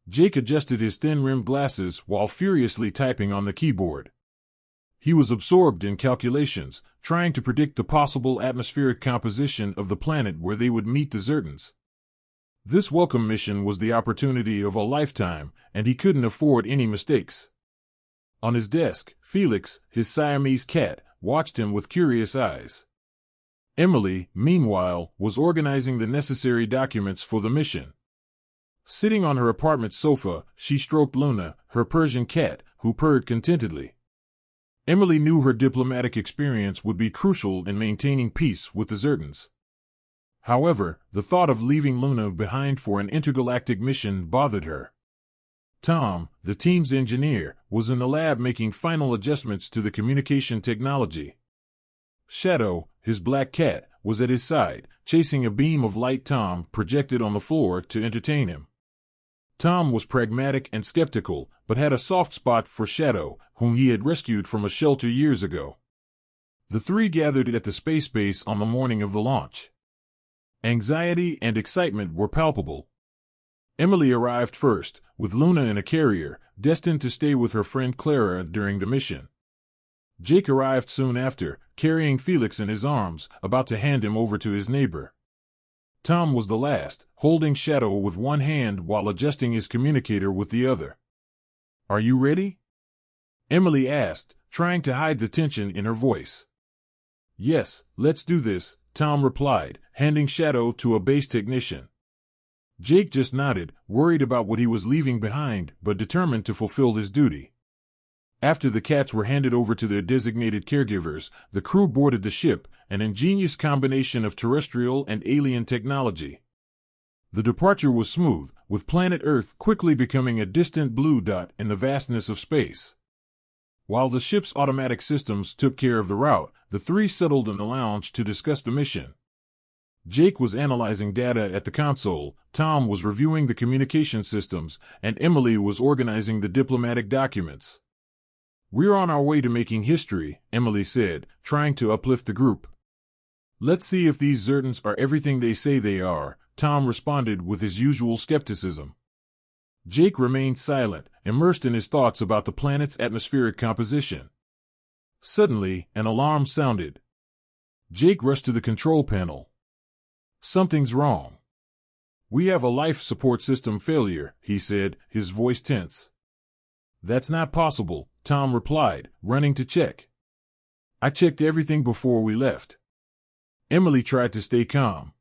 Jake adjusted his thin-rimmed glasses while furiously typing on the keyboard. He was absorbed in calculations, trying to predict the possible atmospheric composition of the planet where they would meet the Zertans. This welcome mission was the opportunity of a lifetime, and he couldn't afford any mistakes. On his desk, Felix, his Siamese cat, watched him with curious eyes. Emily, meanwhile, was organizing the necessary documents for the mission. Sitting on her apartment sofa, she stroked Luna, her Persian cat, who purred contentedly. Emily knew her diplomatic experience would be crucial in maintaining peace with the Zertans. However, the thought of leaving Luna behind for an intergalactic mission bothered her. Tom, the team's engineer, was in the lab making final adjustments to the communication technology. Shadow, his black cat, was at his side, chasing a beam of light Tom projected on the floor to entertain him. Tom was pragmatic and skeptical, but had a soft spot for Shadow, whom he had rescued from a shelter years ago. The three gathered at the space base on the morning of the launch. Anxiety and excitement were palpable. Emily arrived first, with Luna in a carrier, destined to stay with her friend Clara during the mission. Jake arrived soon after, carrying Felix in his arms, about to hand him over to his neighbor. Tom was the last, holding Shadow with one hand while adjusting his communicator with the other. "Are you ready?" Emily asked, trying to hide the tension in her voice. "Yes, let's do this," Tom replied, handing Shadow to a base technician. Jake just nodded, worried about what he was leaving behind, but determined to fulfill his duty. After the cats were handed over to their designated caregivers, the crew boarded the ship, an ingenious combination of terrestrial and alien technology. The departure was smooth, with planet Earth quickly becoming a distant blue dot in the vastness of space. While the ship's automatic systems took care of the route, the three settled in the lounge to discuss the mission. Jake was analyzing data at the console, Tom was reviewing the communication systems, and Emily was organizing the diplomatic documents. "We're on our way to making history," Emily said, trying to uplift the group. "Let's see if these Zertans are everything they say they are," Tom responded with his usual skepticism. Jake remained silent, immersed in his thoughts about the planet's atmospheric composition. Suddenly, an alarm sounded. Jake rushed to the control panel. "Something's wrong. We have a life support system failure," he said, his voice tense. "That's not possible," Tom replied, running to check. "I checked everything before we left." Emily tried to stay calm.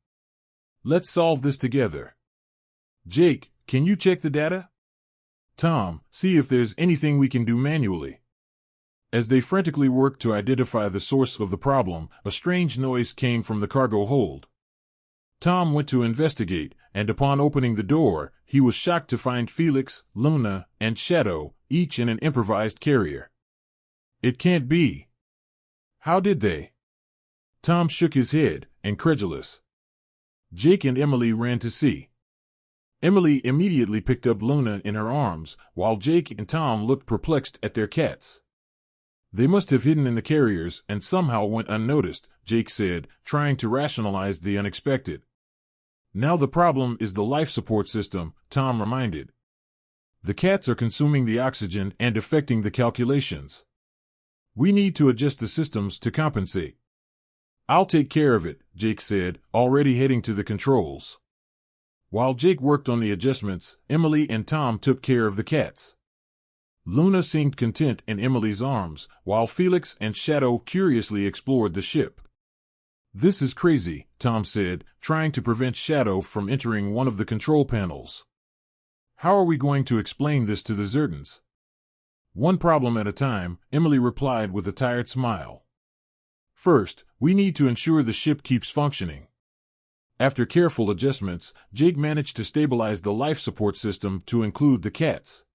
"Let's solve this together." "Jake, can you check the data?" "Tom, see if there's anything we can do manually." As they frantically worked to identify the source of the problem, a strange noise came from the cargo hold. Tom went to investigate, and upon opening the door, he was shocked to find Felix, Luna, and Shadow, each in an improvised carrier. "It can't be. How did they?" Tom shook his head, incredulous. Jake and Emily ran to see. Emily immediately picked up Luna in her arms, while Jake and Tom looked perplexed at their cats. "They must have hidden in the carriers and somehow went unnoticed," Jake said, trying to rationalize the unexpected. "Now the problem is the life support system," Tom reminded. "The cats are consuming the oxygen and affecting the calculations. We need to adjust the systems to compensate." "I'll take care of it," Jake said, already heading to the controls. While Jake worked on the adjustments, Emily and Tom took care of the cats. Luna seemed content in Emily's arms, while Felix and Shadow curiously explored the ship. "This is crazy," Tom said, trying to prevent Shadow from entering one of the control panels. "How are we going to explain this to the Zertans?" "One problem at a time," Emily replied with a tired smile. "First, we need to ensure the ship keeps functioning." After careful adjustments, Jake managed to stabilize the life support system to include the cats.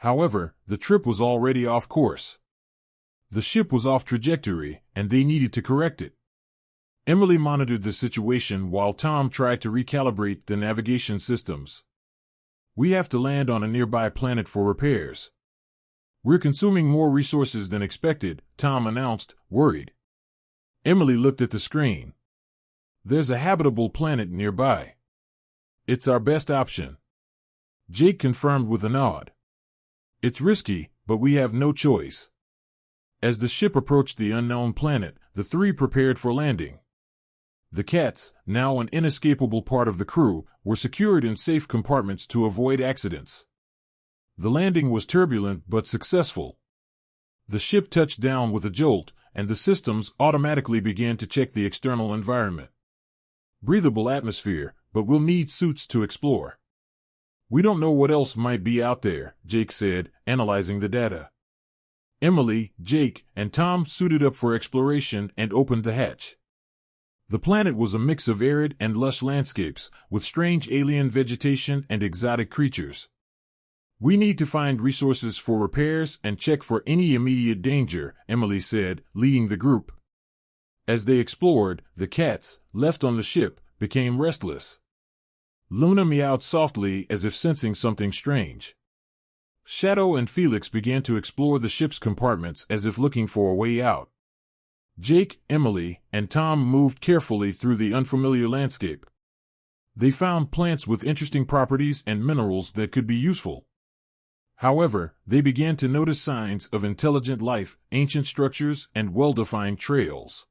However, the trip was already off course. The ship was off trajectory, and they needed to correct it. Emily monitored the situation while Tom tried to recalibrate the navigation systems. "We have to land on a nearby planet for repairs." "We're consuming more resources than expected," Tom announced, worried. Emily looked at the screen. "There's a habitable planet nearby. It's our best option." Jake confirmed with a nod. It's risky, but we have no choice. As the ship approached the unknown planet, the three prepared for landing. The cats, now an inescapable part of the crew, were secured in safe compartments to avoid accidents. The landing was turbulent but successful. The ship touched down with a jolt, and the systems automatically began to check the external environment. Breathable atmosphere, but we'll need suits to explore. We don't know what else might be out there, Jake said, analyzing the data. Emily, Jake, and Tom suited up for exploration and opened the hatch. The planet was a mix of arid and lush landscapes, with strange alien vegetation and exotic creatures. We need to find resources for repairs and check for any immediate danger, Emily said, leading the group. As they explored, the cats, left on the ship, became restless. Luna meowed softly as if sensing something strange. Shadow and Felix began to explore the ship's compartments as if looking for a way out. Jake, Emily, and Tom moved carefully through the unfamiliar landscape. They found plants with interesting properties and minerals that could be useful. However, they began to notice signs of intelligent life, ancient structures, and well-defined trails.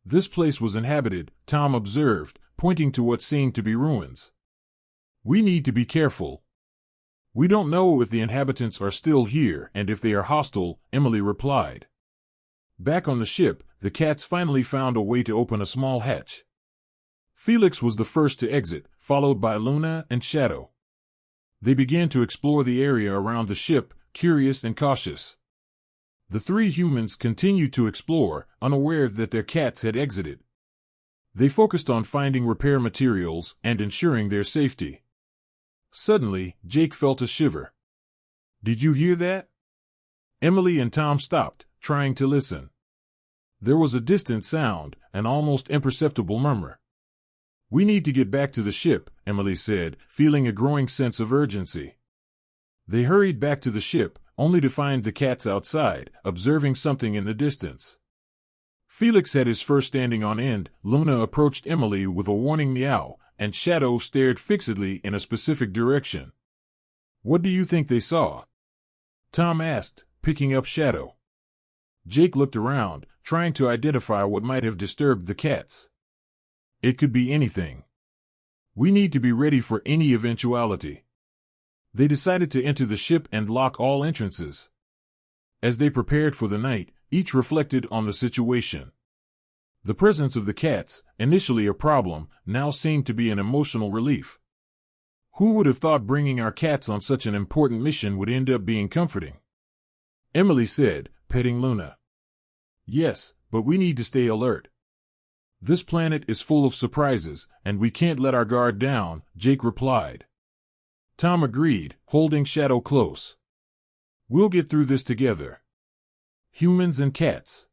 This place was inhabited, Tom observed, pointing to what seemed to be ruins. We need to be careful. We don't know if the inhabitants are still here and if they are hostile, Emily replied. Back on the ship, the cats finally found a way to open a small hatch. Felix was the first to exit, followed by Luna and Shadow. They began to explore the area around the ship, curious and cautious. The three humans continued to explore, unaware that their cats had exited. They focused on finding repair materials and ensuring their safety. Suddenly, Jake felt a shiver. Did you hear that? Emily and Tom stopped, trying to listen. There was a distant sound, an almost imperceptible murmur. We need to get back to the ship, Emily said, feeling a growing sense of urgency. They hurried back to the ship, only to find the cats outside, observing something in the distance. Felix had his fur standing on end, Luna approached Emily with a warning meow, and Shadow stared fixedly in a specific direction. What do you think they saw? Tom asked, picking up Shadow. Jake looked around, trying to identify what might have disturbed the cats. It could be anything. We need to be ready for any eventuality. They decided to enter the ship and lock all entrances. As they prepared for the night, each reflected on the situation. The presence of the cats, initially a problem, now seemed to be an emotional relief. Who would have thought bringing our cats on such an important mission would end up being comforting? Emily said, petting Luna. Yes, but we need to stay alert. This planet is full of surprises, and we can't let our guard down, Jake replied. Tom agreed, holding Shadow close. We'll get through this together. Humans and cats.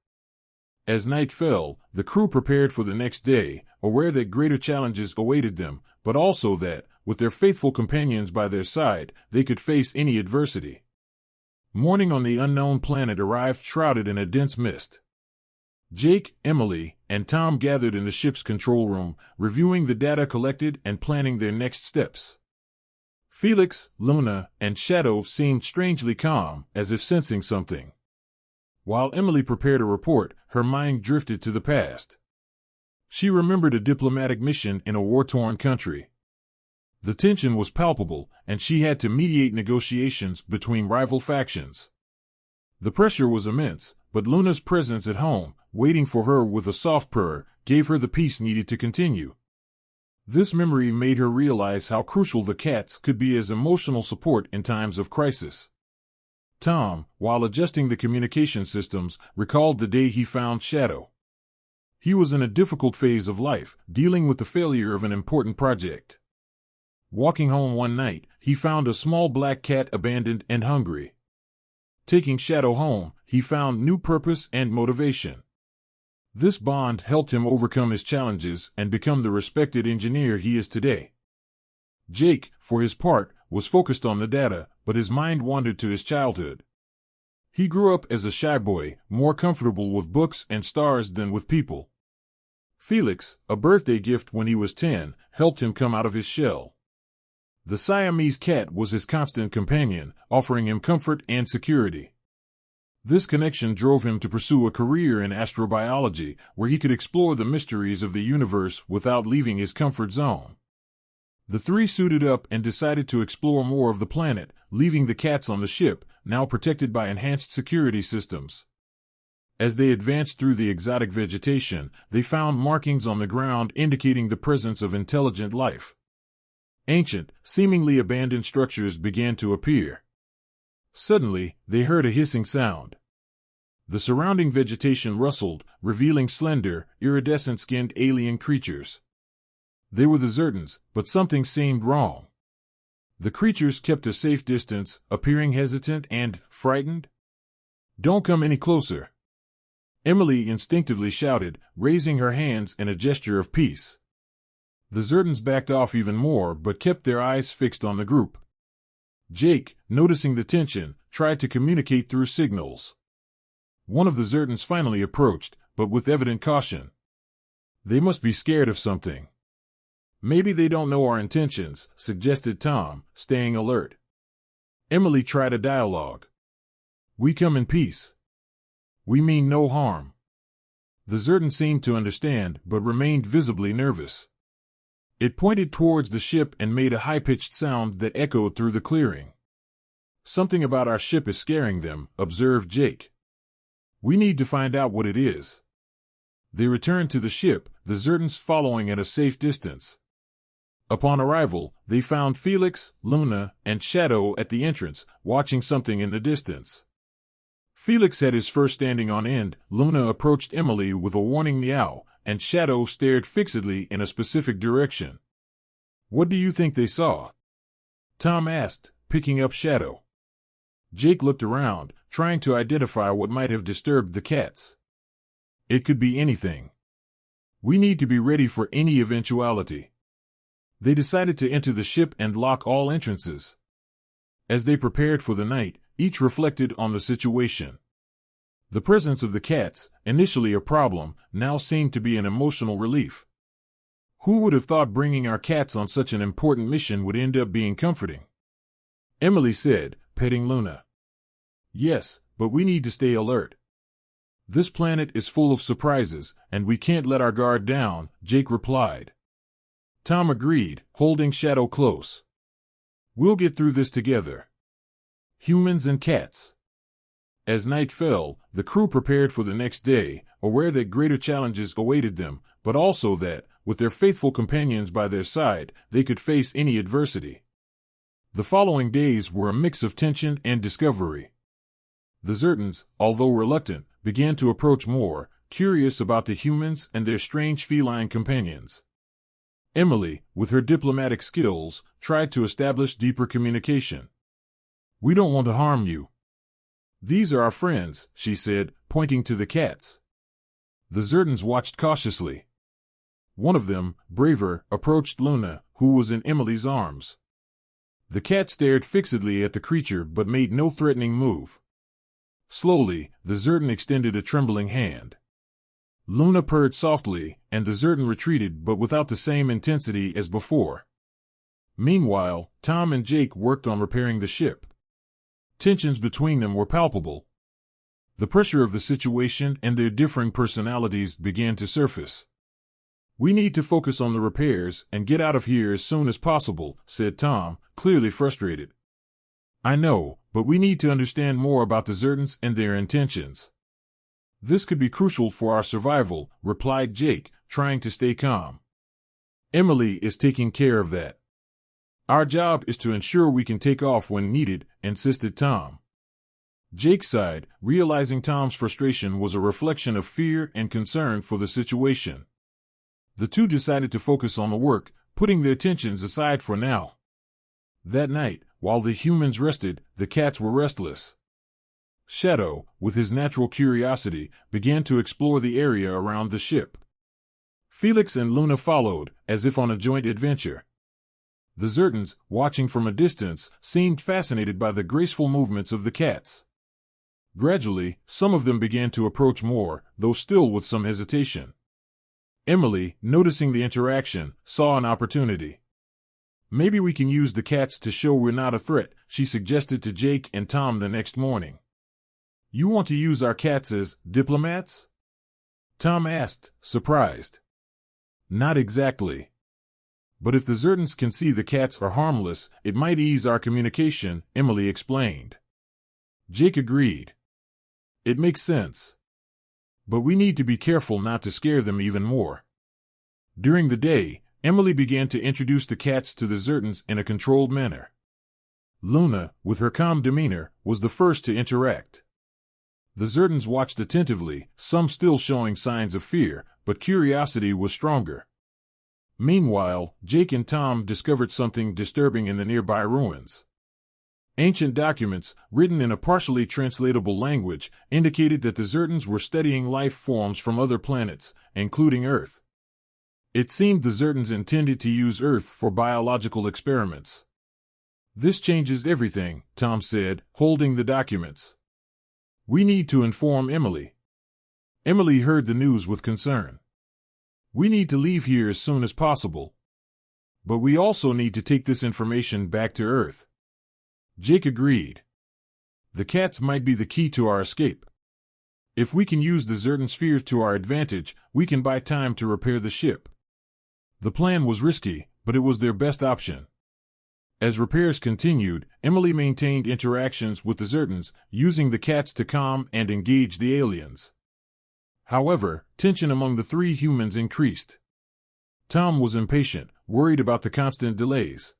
As night fell, the crew prepared for the next day, aware that greater challenges awaited them, but also that, with their faithful companions by their side, they could face any adversity. Morning on the unknown planet arrived shrouded in a dense mist. Jake, Emily, and Tom gathered in the ship's control room, reviewing the data collected and planning their next steps. Felix, Luna, and Shadow seemed strangely calm, as if sensing something. While Emily prepared a report, her mind drifted to the past. She remembered a diplomatic mission in a war-torn country. The tension was palpable, and she had to mediate negotiations between rival factions. The pressure was immense, but Luna's presence at home, waiting for her with a soft purr, gave her the peace needed to continue. This memory made her realize how crucial the cats could be as emotional support in times of crisis. Tom, while adjusting the communication systems, recalled the day he found Shadow. He was in a difficult phase of life, dealing with the failure of an important project. Walking home one night, he found a small black cat abandoned and hungry. Taking Shadow home, he found new purpose and motivation. This bond helped him overcome his challenges and become the respected engineer he is today. Jake, for his part, was focused on the data, but his mind wandered to his childhood. He grew up as a shy boy, more comfortable with books and stars than with people. Felix, a birthday gift when he was 10, helped him come out of his shell. The Siamese cat was his constant companion, offering him comfort and security. This connection drove him to pursue a career in astrobiology, where he could explore the mysteries of the universe without leaving his comfort zone. The three suited up and decided to explore more of the planet, leaving the cats on the ship, now protected by enhanced security systems. As they advanced through the exotic vegetation, they found markings on the ground indicating the presence of intelligent life. Ancient, seemingly abandoned structures began to appear. Suddenly, they heard a hissing sound. The surrounding vegetation rustled, revealing slender, iridescent-skinned alien creatures. They were the Zertans, but something seemed wrong. The creatures kept a safe distance, appearing hesitant and frightened. "Don't come any closer," Emily instinctively shouted, raising her hands in a gesture of peace. The Zertans backed off even more but kept their eyes fixed on the group. Jake, noticing the tension, tried to communicate through signals. One of the Zertans finally approached, but with evident caution. "They must be scared of something." "Maybe they don't know our intentions," suggested Tom, staying alert. Emily tried a dialogue. "We come in peace. We mean no harm." The Zertan seemed to understand, but remained visibly nervous. It pointed towards the ship and made a high-pitched sound that echoed through the clearing. "Something about our ship is scaring them," observed Jake. "We need to find out what it is." They returned to the ship, the Zertans following at a safe distance. Upon arrival, they found Felix, Luna, and Shadow at the entrance, watching something in the distance. Felix had his fur standing on end, Luna approached Emily with a warning meow, and Shadow stared fixedly in a specific direction. "What do you think they saw?" Tom asked, picking up Shadow. Jake looked around, trying to identify what might have disturbed the cats. "It could be anything. We need to be ready for any eventuality." They decided to enter the ship and lock all entrances. As they prepared for the night, each reflected on the situation. The presence of the cats, initially a problem, now seemed to be an emotional relief. Who would have thought bringing our cats on such an important mission would end up being comforting? Emily said, petting Luna. "Yes, but we need to stay alert. This planet is full of surprises, and we can't let our guard down," Jake replied. Tom agreed, holding Shadow close. "We'll get through this together. Humans and cats." As night fell, the crew prepared for the next day, aware that greater challenges awaited them, but also that, with their faithful companions by their side, they could face any adversity. The following days were a mix of tension and discovery. The Zertans, although reluctant, began to approach more, curious about the humans and their strange feline companions. Emily, with her diplomatic skills, tried to establish deeper communication. "We don't want to harm you. These are our friends," she said, pointing to the cats. The Zertans watched cautiously. One of them, braver, approached Luna, who was in Emily's arms. The cat stared fixedly at the creature but made no threatening move. Slowly, the Zertan extended a trembling hand. Luna purred softly, and the Zertan retreated but without the same intensity as before. Meanwhile, Tom and Jake worked on repairing the ship. Tensions between them were palpable. The pressure of the situation and their differing personalities began to surface. "We need to focus on the repairs and get out of here as soon as possible," said Tom, clearly frustrated. "I know, but we need to understand more about the Zertans and their intentions." "This could be crucial for our survival," replied Jake, trying to stay calm. "Emily is taking care of that. Our job is to ensure we can take off when needed," insisted Tom. Jake sighed, realizing Tom's frustration was a reflection of fear and concern for the situation. The two decided to focus on the work, putting their tensions aside for now. That night, while the humans rested, the cats were restless. Shadow, with his natural curiosity, began to explore the area around the ship. Felix and Luna followed, as if on a joint adventure. The Zertans, watching from a distance, seemed fascinated by the graceful movements of the cats. Gradually, some of them began to approach more, though still with some hesitation. Emily, noticing the interaction, saw an opportunity. Maybe we can use the cats to show we're not a threat, she suggested to Jake and Tom the next morning. You want to use our cats as diplomats? Tom asked, surprised. Not exactly. But if the Zertans can see the cats are harmless, it might ease our communication, Emily explained. Jake agreed. It makes sense. But we need to be careful not to scare them even more. During the day, Emily began to introduce the cats to the Zertans in a controlled manner. Luna, with her calm demeanor, was the first to interact. The Zertans watched attentively, some still showing signs of fear, but curiosity was stronger. Meanwhile, Jake and Tom discovered something disturbing in the nearby ruins. Ancient documents, written in a partially translatable language, indicated that the Zertans were studying life forms from other planets, including Earth. It seemed the Zertans intended to use Earth for biological experiments. This changes everything, Tom said, holding the documents. We need to inform Emily. Emily heard the news with concern. We need to leave here as soon as possible. But we also need to take this information back to Earth. Jake agreed. The cats might be the key to our escape. If we can use the Zertan sphere to our advantage, we can buy time to repair the ship. The plan was risky, but it was their best option. As repairs continued, Emily maintained interactions with the Zertans, using the cats to calm and engage the aliens. However, tension among the three humans increased. Tom was impatient, worried about the constant delays.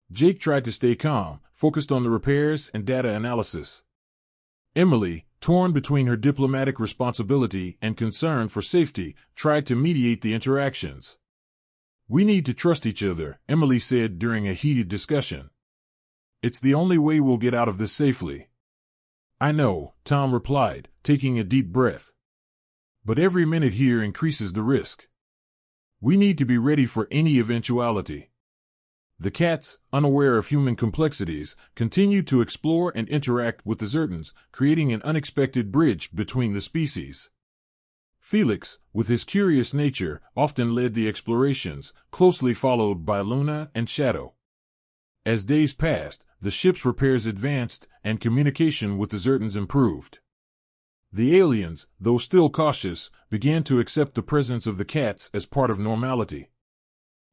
Jake tried to stay calm, focused on the repairs and data analysis. Emily, torn between her diplomatic responsibility and concern for safety, tried to mediate the interactions. We need to trust each other, Emily said during a heated discussion. It's the only way we'll get out of this safely. I know, Tom replied, taking a deep breath. But every minute here increases the risk. We need to be ready for any eventuality. The cats, unaware of human complexities, continued to explore and interact with the Zertans, creating an unexpected bridge between the species. Felix, with his curious nature, often led the explorations, closely followed by Luna and Shadow. As days passed, the ship's repairs advanced, and communication with the Zertans improved. The aliens, though still cautious, began to accept the presence of the cats as part of normality.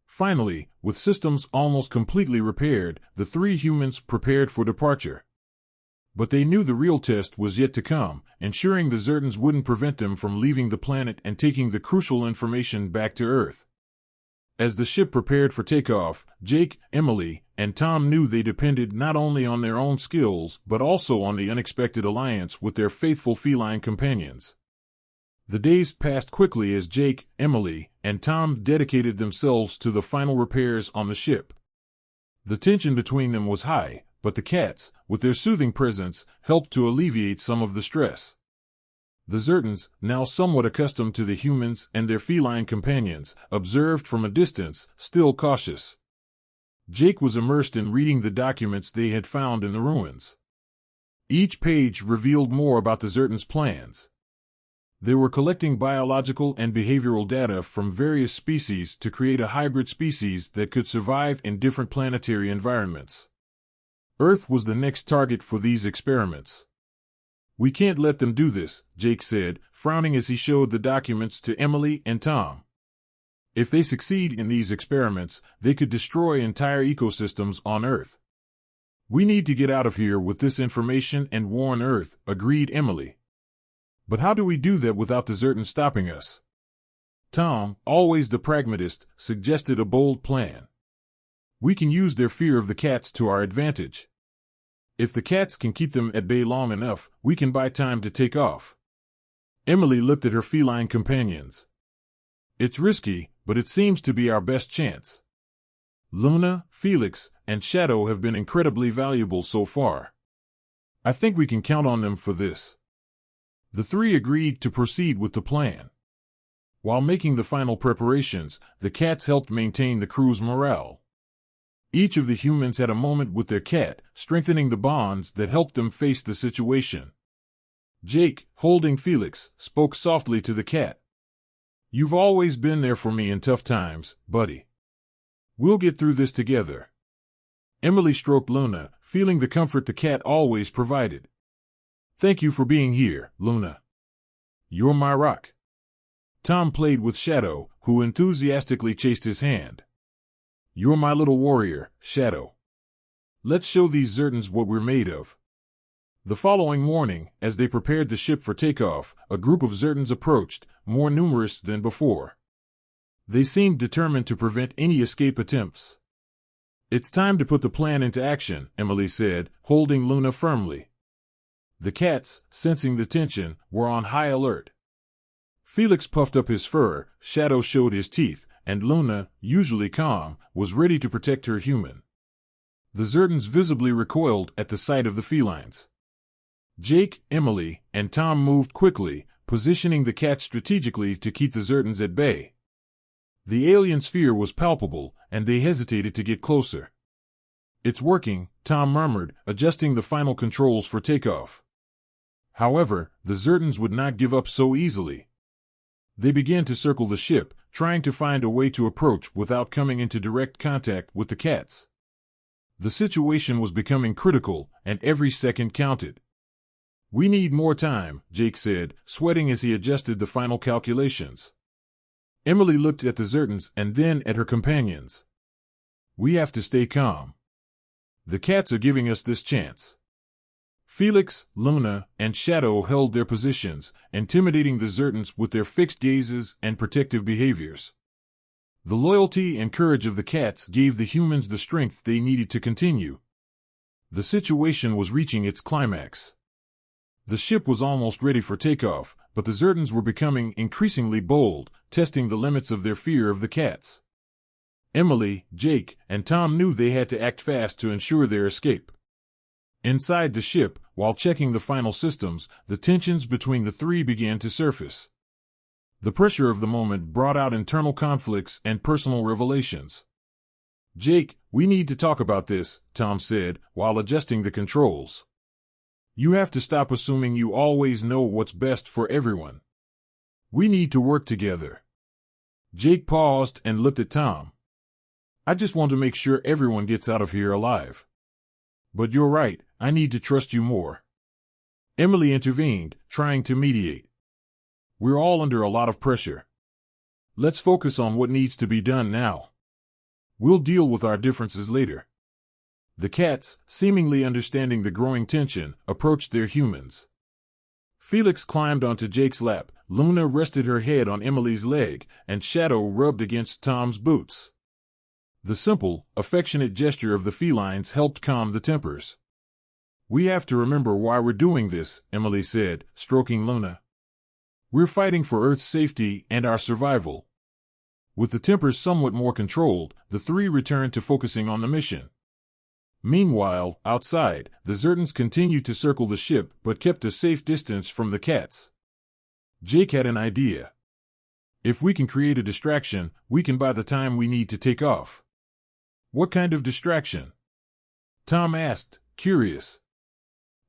Finally, with systems almost completely repaired, the three humans prepared for departure. But they knew the real test was yet to come, ensuring the Zertans wouldn't prevent them from leaving the planet and taking the crucial information back to Earth. As the ship prepared for takeoff, Jake, Emily, and Tom knew they depended not only on their own skills but also on the unexpected alliance with their faithful feline companions. The days passed quickly as Jake, Emily, and Tom dedicated themselves to the final repairs on the ship. The tension between them was high, but the cats, with their soothing presence, helped to alleviate some of the stress. The Zertans, now somewhat accustomed to the humans and their feline companions, observed from a distance, still cautious. Jake was immersed in reading the documents they had found in the ruins. Each page revealed more about the Zertans' plans. They were collecting biological and behavioral data from various species to create a hybrid species that could survive in different planetary environments. Earth was the next target for these experiments. We can't let them do this, Jake said, frowning as he showed the documents to Emily and Tom. If they succeed in these experiments, they could destroy entire ecosystems on Earth. We need to get out of here with this information and warn Earth, agreed Emily. But how do we do that without the Zertans stopping us? Tom, always the pragmatist, suggested a bold plan. We can use their fear of the cats to our advantage. If the cats can keep them at bay long enough, we can buy time to take off. Emily looked at her feline companions. It's risky, but it seems to be our best chance. Luna, Felix, and Shadow have been incredibly valuable so far. I think we can count on them for this. The three agreed to proceed with the plan. While making the final preparations, the cats helped maintain the crew's morale. Each of the humans had a moment with their cat, strengthening the bonds that helped them face the situation. Jake, holding Felix, spoke softly to the cat. You've always been there for me in tough times, buddy. We'll get through this together. Emily stroked Luna, feeling the comfort the cat always provided. Thank you for being here, Luna. You're my rock. Tom played with Shadow, who enthusiastically chased his hand. You're my little warrior, Shadow. Let's show these Zertans what we're made of. The following morning, as they prepared the ship for takeoff, a group of Zertans approached, more numerous than before. They seemed determined to prevent any escape attempts. It's time to put the plan into action, Emily said, holding Luna firmly. The cats, sensing the tension, were on high alert. Felix puffed up his fur, Shadow showed his teeth, and Luna, usually calm, was ready to protect her human. The Zertans visibly recoiled at the sight of the felines. Jake, Emily, and Tom moved quickly, positioning the cats strategically to keep the Zertans at bay. The aliens' fear was palpable, and they hesitated to get closer. It's working, Tom murmured, adjusting the final controls for takeoff. However, the Zertans would not give up so easily. They began to circle the ship, trying to find a way to approach without coming into direct contact with the cats. The situation was becoming critical, and every second counted. We need more time, Jake said, sweating as he adjusted the final calculations. Emily looked at the Zertans and then at her companions. We have to stay calm. The cats are giving us this chance. Felix, Luna, and Shadow held their positions, intimidating the Zertans with their fixed gazes and protective behaviors. The loyalty and courage of the cats gave the humans the strength they needed to continue. The situation was reaching its climax. The ship was almost ready for takeoff, but the Zertans were becoming increasingly bold, testing the limits of their fear of the cats. Emily, Jake, and Tom knew they had to act fast to ensure their escape. Inside the ship, while checking the final systems, the tensions between the three began to surface. The pressure of the moment brought out internal conflicts and personal revelations. Jake, we need to talk about this, Tom said, while adjusting the controls. You have to stop assuming you always know what's best for everyone. We need to work together. Jake paused and looked at Tom. I just want to make sure everyone gets out of here alive. But you're right, I need to trust you more. Emily intervened, trying to mediate. We're all under a lot of pressure. Let's focus on what needs to be done now. We'll deal with our differences later. The cats, seemingly understanding the growing tension, approached their humans. Felix climbed onto Jake's lap, Luna rested her head on Emily's leg, and Shadow rubbed against Tom's boots. The simple, affectionate gesture of the felines helped calm the tempers. We have to remember why we're doing this, Emily said, stroking Luna. We're fighting for Earth's safety and our survival. With the tempers somewhat more controlled, the three returned to focusing on the mission. Meanwhile, outside, the Zertans continued to circle the ship but kept a safe distance from the cats. Jake had an idea. If we can create a distraction, we can buy the time we need to take off. What kind of distraction? Tom asked, curious.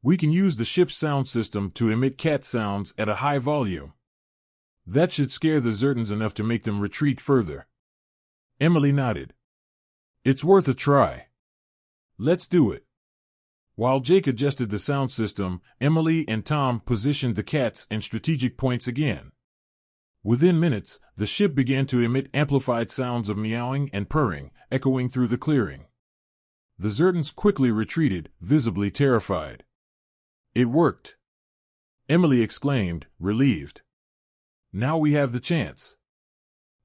We can use the ship's sound system to emit cat sounds at a high volume. That should scare the Zertans enough to make them retreat further. Emily nodded. It's worth a try. Let's do it. While Jake adjusted the sound system, Emily and Tom positioned the cats in strategic points again. Within minutes, the ship began to emit amplified sounds of meowing and purring, echoing through the clearing. The Zertans quickly retreated, visibly terrified. It worked. Emily exclaimed, relieved. Now we have the chance.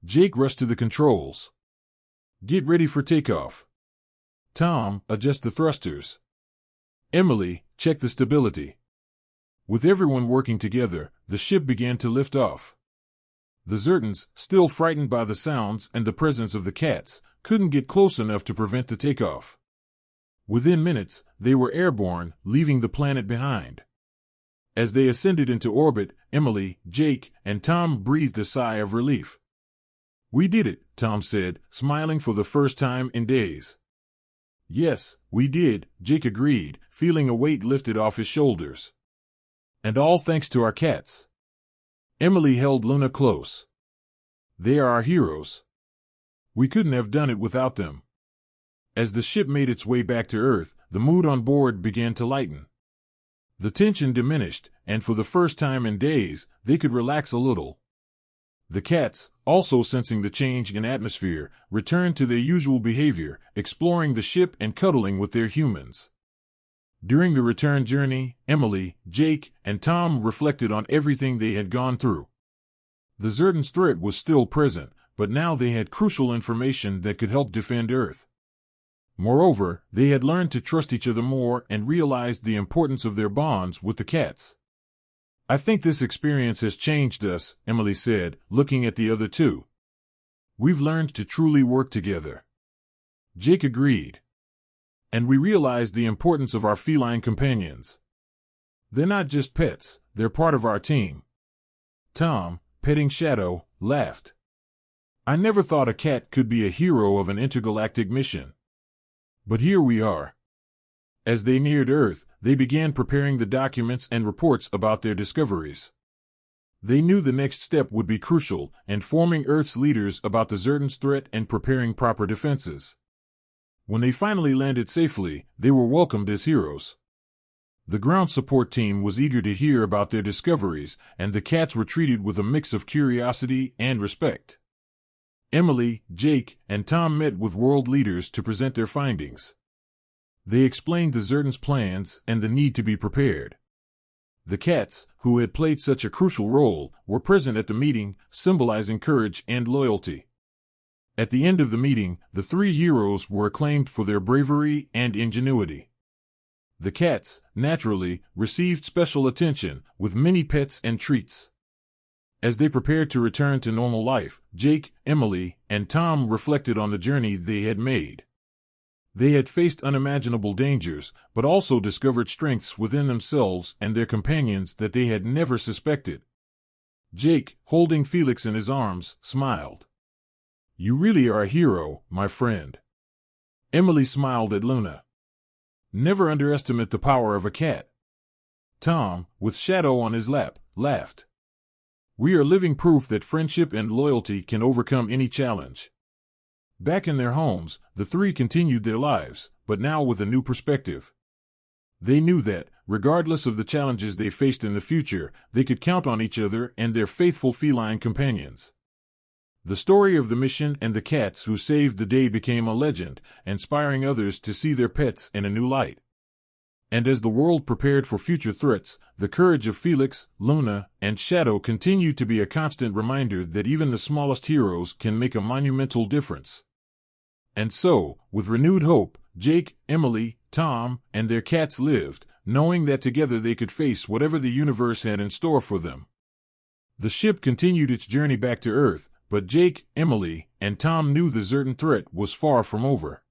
Jake rushed to the controls. Get ready for takeoff. Tom, adjust the thrusters. Emily, check the stability. With everyone working together, the ship began to lift off. The Zertans, still frightened by the sounds and the presence of the cats, couldn't get close enough to prevent the takeoff. Within minutes, they were airborne, leaving the planet behind. As they ascended into orbit, Emily, Jake, and Tom breathed a sigh of relief. We did it, Tom said, smiling for the first time in days. Yes, we did, Jake agreed, feeling a weight lifted off his shoulders. And all thanks to our cats. Emily held Luna close. They are our heroes. We couldn't have done it without them. As the ship made its way back to Earth, the mood on board began to lighten. The tension diminished, and for the first time in days, they could relax a little. The cats, also sensing the change in atmosphere, returned to their usual behavior, exploring the ship and cuddling with their humans. During the return journey, Emily, Jake, and Tom reflected on everything they had gone through. The Zerdan's threat was still present, but now they had crucial information that could help defend Earth. Moreover, they had learned to trust each other more and realized the importance of their bonds with the cats. I think this experience has changed us, Emily said, looking at the other two. We've learned to truly work together. Jake agreed. And we realized the importance of our feline companions. They're not just pets, they're part of our team. Tom, petting Shadow, laughed. I never thought a cat could be a hero of an intergalactic mission. But here we are. As they neared Earth, they began preparing the documents and reports about their discoveries. They knew the next step would be crucial, informing Earth's leaders about the Zerdan's threat and preparing proper defenses. When they finally landed safely, they were welcomed as heroes. The ground support team was eager to hear about their discoveries, and the cats were treated with a mix of curiosity and respect. Emily, Jake, and Tom met with world leaders to present their findings. They explained the Zerdan's plans and the need to be prepared. The cats, who had played such a crucial role, were present at the meeting, symbolizing courage and loyalty. At the end of the meeting, the three heroes were acclaimed for their bravery and ingenuity. The cats, naturally, received special attention, with many pets and treats. As they prepared to return to normal life, Jake, Emily, and Tom reflected on the journey they had made. They had faced unimaginable dangers, but also discovered strengths within themselves and their companions that they had never suspected. Jake, holding Felix in his arms, smiled. You really are a hero, my friend. Emily smiled at Luna. Never underestimate the power of a cat. Tom, with Shadow on his lap, laughed. We are living proof that friendship and loyalty can overcome any challenge. Back in their homes, the three continued their lives, but now with a new perspective. They knew that, regardless of the challenges they faced in the future, they could count on each other and their faithful feline companions. The story of the mission and the cats who saved the day became a legend, inspiring others to see their pets in a new light. And as the world prepared for future threats, the courage of Felix, Luna, and Shadow continued to be a constant reminder that even the smallest heroes can make a monumental difference. And so, with renewed hope, Jake, Emily, Tom, and their cats lived, knowing that together they could face whatever the universe had in store for them. The ship continued its journey back to Earth, but Jake, Emily, and Tom knew the Zerdan threat was far from over.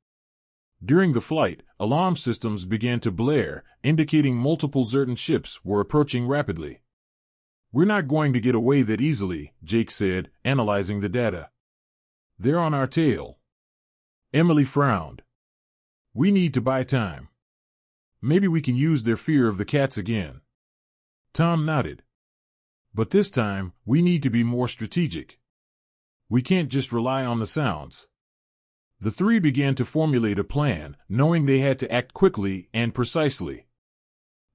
During the flight, alarm systems began to blare, indicating multiple Zerdan ships were approaching rapidly. We're not going to get away that easily, Jake said, analyzing the data. They're on our tail. Emily frowned. We need to buy time. Maybe we can use their fear of the cats again. Tom nodded. But this time, we need to be more strategic. We can't just rely on the sounds. The three began to formulate a plan, knowing they had to act quickly and precisely.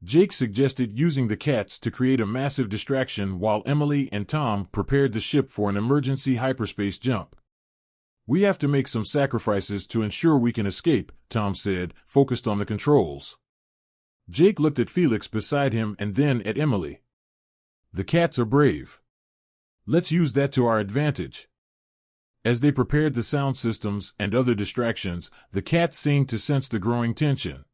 Jake suggested using the cats to create a massive distraction while Emily and Tom prepared the ship for an emergency hyperspace jump. We have to make some sacrifices to ensure we can escape, Tom said, focused on the controls. Jake looked at Felix beside him and then at Emily. The cats are brave. Let's use that to our advantage. As they prepared the sound systems and other distractions, the cats seemed to sense the growing tension.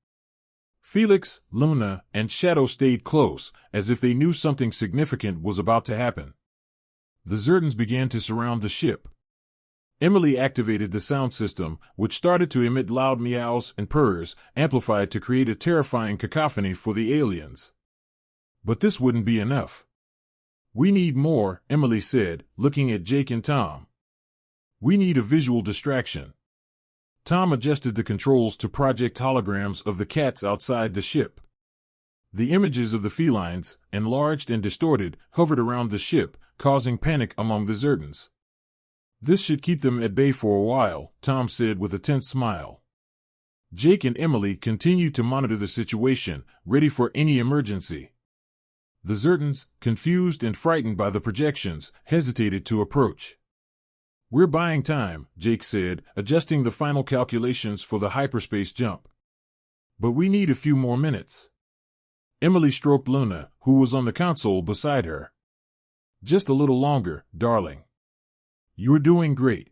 Felix, Luna, and Shadow stayed close, as if they knew something significant was about to happen. The Zerdans began to surround the ship. Emily activated the sound system, which started to emit loud meows and purrs, amplified to create a terrifying cacophony for the aliens. But this wouldn't be enough. We need more, Emily said, looking at Jake and Tom. We need a visual distraction. Tom adjusted the controls to project holograms of the cats outside the ship. The images of the felines, enlarged and distorted, hovered around the ship, causing panic among the Zerdans. This should keep them at bay for a while, Tom said with a tense smile. Jake and Emily continued to monitor the situation, ready for any emergency. The Zertans, confused and frightened by the projections, hesitated to approach. "We're buying time," Jake said, adjusting the final calculations for the hyperspace jump. "But we need a few more minutes." Emily stroked Luna, who was on the console beside her. "Just a little longer, darling. You're doing great."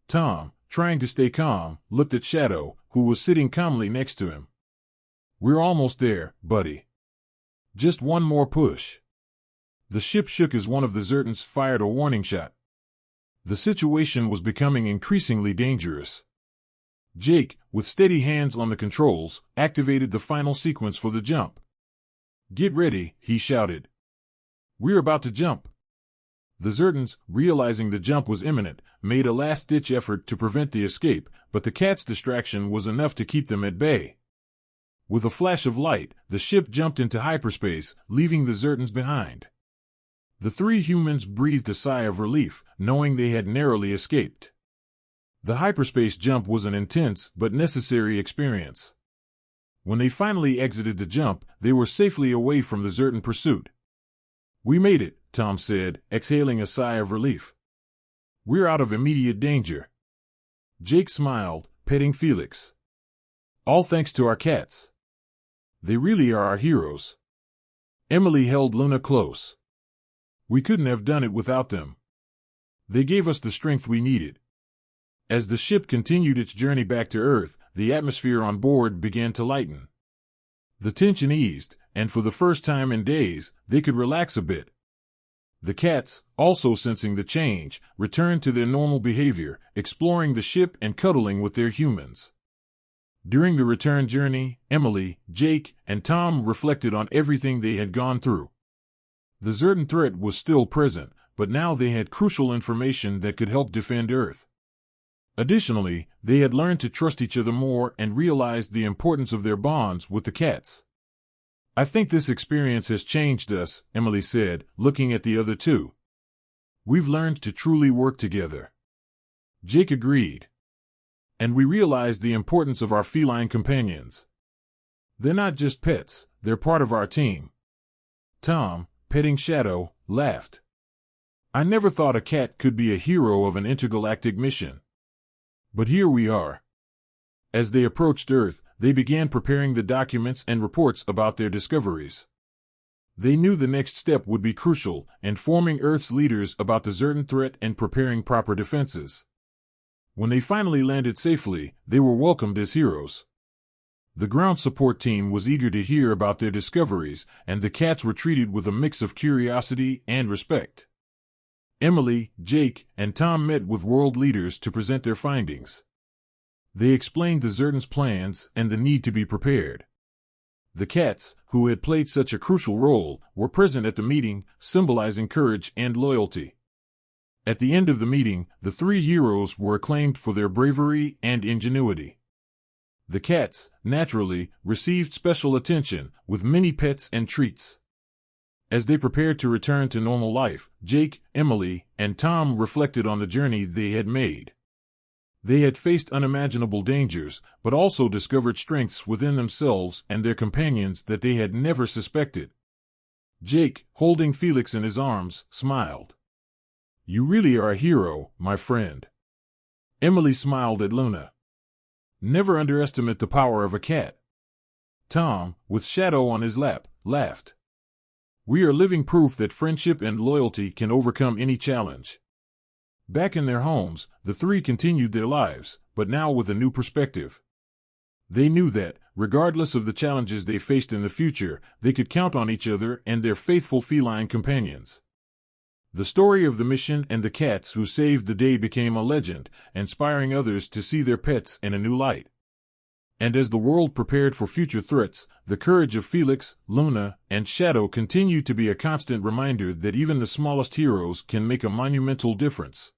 Tom, trying to stay calm, looked at Shadow, who was sitting calmly next to him. "We're almost there, buddy. Just one more push." The ship shook as one of the Zertans fired a warning shot. The situation was becoming increasingly dangerous. Jake, with steady hands on the controls, activated the final sequence for the jump. "Get ready," he shouted. "We're about to jump." The Zertans, realizing the jump was imminent, made a last-ditch effort to prevent the escape, but the cat's distraction was enough to keep them at bay. With a flash of light, the ship jumped into hyperspace, leaving the Zertans behind. The three humans breathed a sigh of relief, knowing they had narrowly escaped. The hyperspace jump was an intense but necessary experience. When they finally exited the jump, they were safely away from the Zertan pursuit. "We made it," Tom said, exhaling a sigh of relief. "We're out of immediate danger." Jake smiled, petting Felix. "All thanks to our cats. They really are our heroes." Emily held Luna close. "We couldn't have done it without them. They gave us the strength we needed." As the ship continued its journey back to Earth, the atmosphere on board began to lighten. The tension eased, and for the first time in days, they could relax a bit. The cats, also sensing the change, returned to their normal behavior, exploring the ship and cuddling with their humans. During the return journey, Emily, Jake, and Tom reflected on everything they had gone through. The Zertan threat was still present, but now they had crucial information that could help defend Earth. Additionally, they had learned to trust each other more and realized the importance of their bonds with the cats. "I think this experience has changed us," Emily said, looking at the other two. "We've learned to truly work together." Jake agreed. "And we realized the importance of our feline companions. They're not just pets, they're part of our team." Tom, petting Shadow, laughed. "I never thought a cat could be a hero of an intergalactic mission. But here we are." As they approached Earth, they began preparing the documents and reports about their discoveries. They knew the next step would be crucial, informing Earth's leaders about the Zertan threat and preparing proper defenses. When they finally landed safely, they were welcomed as heroes. The ground support team was eager to hear about their discoveries, and the cats were treated with a mix of curiosity and respect. Emily, Jake, and Tom met with world leaders to present their findings. They explained the Zertans' plans and the need to be prepared. The cats, who had played such a crucial role, were present at the meeting, symbolizing courage and loyalty. At the end of the meeting, the three heroes were acclaimed for their bravery and ingenuity. The cats, naturally, received special attention, with many pets and treats. As they prepared to return to normal life, Jake, Emily, and Tom reflected on the journey they had made. They had faced unimaginable dangers, but also discovered strengths within themselves and their companions that they had never suspected. Jake, holding Felix in his arms, smiled. "You really are a hero, my friend." Emily smiled at Luna. "Never underestimate the power of a cat." Tom, with Shadow on his lap, laughed. "We are living proof that friendship and loyalty can overcome any challenge." Back in their homes, the three continued their lives, but now with a new perspective. They knew that, regardless of the challenges they faced in the future, they could count on each other and their faithful feline companions. The story of the mission and the cats who saved the day became a legend, inspiring others to see their pets in a new light. And as the world prepared for future threats, the courage of Felix, Luna, and Shadow continued to be a constant reminder that even the smallest heroes can make a monumental difference.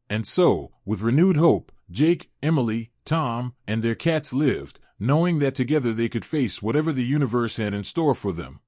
And so, with renewed hope, Jake, Emily, Tom, and their cats lived, knowing that together they could face whatever the universe had in store for them.